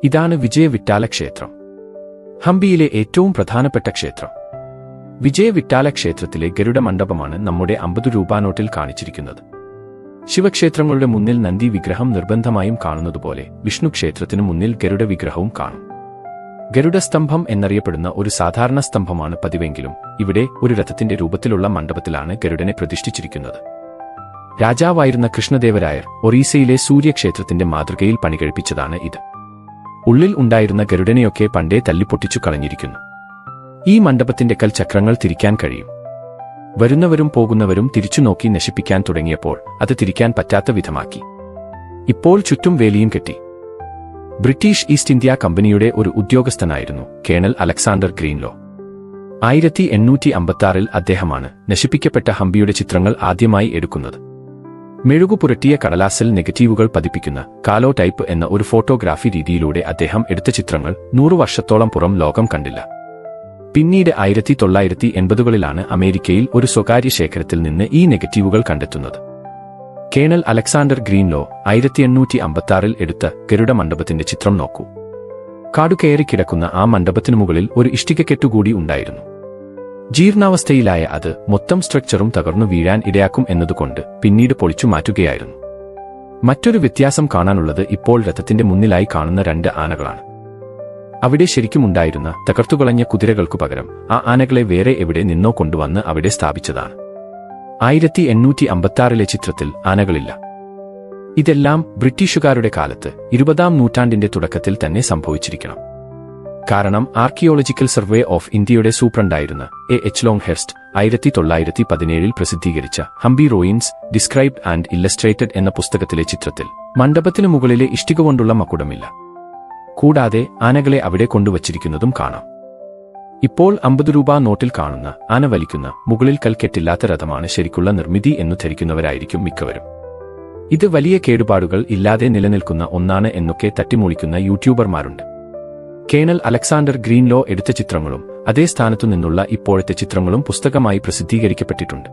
ഇതാണ് വിജയ വിട്ടാല ക്ഷേത്രം, ഹംപിയിലെ ഏറ്റവും പ്രധാനപ്പെട്ട ക്ഷേത്രം. വിജയ വിട്ടാല ക്ഷേത്രത്തിലെ ഗരുഡ മണ്ഡപമാണ് നമ്മുടെ 50 രൂപ നോട്ടിൽ കാണിച്ചിരിക്കുന്നത്. ശിവക്ഷേത്രങ്ങളുടെ മുന്നിൽ നന്ദി വിഗ്രഹം നിർബന്ധമായും കാണുന്നതുപോലെ വിഷ്ണു ക്ഷേത്രത്തിനു മുന്നിൽ ഗരുഡ വിഗ്രഹവും കാണും. ഗരുഡസ്തംഭം എന്നറിയപ്പെടുന്ന ഒരു സാധാരണ സ്തംഭമാണ് പതിവെങ്കിലും ഇവിടെ ഒരു രഥത്തിന്റെ രൂപത്തിലുള്ള മണ്ഡപത്തിലാണ് ഗരുഡനെ പ്രതിഷ്ഠിച്ചിരിക്കുന്നത്. രാജാവായിരുന്ന കൃഷ്ണദേവരായർ ഒറീസയിലെ സൂര്യക്ഷേത്രത്തിന്റെ മാതൃകയിൽ പണികഴിപ്പിച്ചതാണ് ഇത്. ഉള്ളിൽ ഉണ്ടായിരുന്ന ഗരുഡനെയൊക്കെ പണ്ടേ തല്ലിപ്പൊട്ടിച്ചു കളഞ്ഞിരിക്കുന്നു. ഈ മണ്ഡപത്തിന്റെ കൽചക്രങ്ങൾ തിരിക്കാൻ കഴിയും. വരുന്നവരും പോകുന്നവരും തിരിച്ചുനോക്കി നശിപ്പിക്കാൻ തുടങ്ങിയപ്പോൾ അത് തിരിക്കാൻ പറ്റാത്ത വിധമാക്കി. ഇപ്പോൾ ചുറ്റും വേലിയും കെട്ടി. ബ്രിട്ടീഷ് ഈസ്റ്റ് ഇന്ത്യ കമ്പനിയുടെ ഒരു ഉദ്യോഗസ്ഥനായിരുന്നു കേണൽ അലക്സാണ്ടർ ഗ്രീൻലോ. 1856 അദ്ദേഹമാണ് നശിപ്പിക്കപ്പെട്ട ഹംപിയുടെ ചിത്രങ്ങൾ ആദ്യമായി എടുക്കുന്നത്. മെഴുകുപുരട്ടിയ കടലാസിൽ നെഗറ്റീവുകൾ പതിപ്പിക്കുന്ന കാലോ ടൈപ്പ് എന്ന ഒരു ഫോട്ടോഗ്രാഫി രീതിയിലൂടെ അദ്ദേഹം എടുത്ത ചിത്രങ്ങൾ 100 വർഷത്തോളം പുറം ലോകം കണ്ടില്ല. പിന്നീട് 1980കളിലാണ് അമേരിക്കയിൽ ഒരു സ്വകാര്യ ശേഖരത്തിൽ നിന്ന് ഈ നെഗറ്റീവുകൾ കണ്ടെത്തുന്നത്. കേണൽ അലക്സാണ്ടർ ഗ്രീൻലോ 1856 എടുത്ത ഗരുഡ മണ്ഡപത്തിന്റെ ചിത്രം നോക്കൂ. കാടുകയറി കിടക്കുന്ന ആ മണ്ഡപത്തിനു മുകളിൽ ഒരു ഇഷ്ടികക്കെട്ടുകൂടി ഉണ്ടായിരുന്നു. ജീർണാവസ്ഥയിലായ അത് മൊത്തം സ്ട്രക്ചറും തകർന്നു വീഴാൻ ഇടയാക്കും എന്നതുകൊണ്ട് പിന്നീട് പൊളിച്ചു മാറ്റുകയായിരുന്നു. മറ്റൊരു വ്യത്യാസം കാണാനുള്ളത് ഇപ്പോൾ രഥത്തിന്റെ മുന്നിലായി കാണുന്ന 2 ആനകളാണ്. അവിടെ ശരിക്കുമുണ്ടായിരുന്ന തകർത്തുകളഞ്ഞ കുതിരകൾക്കു പകരം ആ ആനകളെ വേറെ എവിടെ നിന്നോ കൊണ്ടുവന്ന് അവിടെ സ്ഥാപിച്ചതാണ്. 1856 ചിത്രത്തിൽ ആനകളില്ല. ഇതെല്ലാം ബ്രിട്ടീഷുകാരുടെ കാലത്ത് 20ാം നൂറ്റാണ്ടിന്റെ തുടക്കത്തിൽ തന്നെ സംഭവിച്ചിരിക്കണം. കാരണം ആർക്കിയോളജിക്കൽ സർവേ ഓഫ് ഇന്ത്യയുടെ സൂപ്രണ്ടായിരുന്ന എച്ച് ലോങ്ഹെർസ്റ്റ് 1917 പ്രസിദ്ധീകരിച്ച Hampi ruins described and illustrated എന്ന പുസ്തകത്തിലെ ചിത്രത്തിൽ മണ്ഡപത്തിനു മുകളിലെ ഇഷ്ടിക കൊണ്ടുള്ള മകുടമില്ല. കൂടാതെ ആനകളെ അവിടെ കൊണ്ടുവച്ചിരിക്കുന്നതും കാണാം. ഇപ്പോൾ 50 രൂപ നോട്ടിൽ കാണുന്ന ആന വലിക്കുന്ന മുകളിൽ കൽക്കെട്ടില്ലാത്ത രഥമാണ് ശരിക്കുള്ള നിർമ്മിതി എന്നു ധരിക്കുന്നവരായിരിക്കും മിക്കവരും. ഇത് വലിയ കേടുപാടുകൾ ഇല്ലാതെ നിലനിൽക്കുന്ന ഒന്നാണ് എന്നൊക്കെ തട്ടിമൂളിക്കുന്ന യൂട്യൂബർമാരുണ്ട്. കേണൽ അലക്സാണ്ടർ ഗ്രീൻലോ എടുത്ത ചിത്രങ്ങളും അതേ സ്ഥാനത്തു നിന്നുള്ള ഇപ്പോഴത്തെ ചിത്രങ്ങളും പുസ്തകമായി പ്രസിദ്ധീകരിക്കപ്പെട്ടിട്ടുണ്ട്.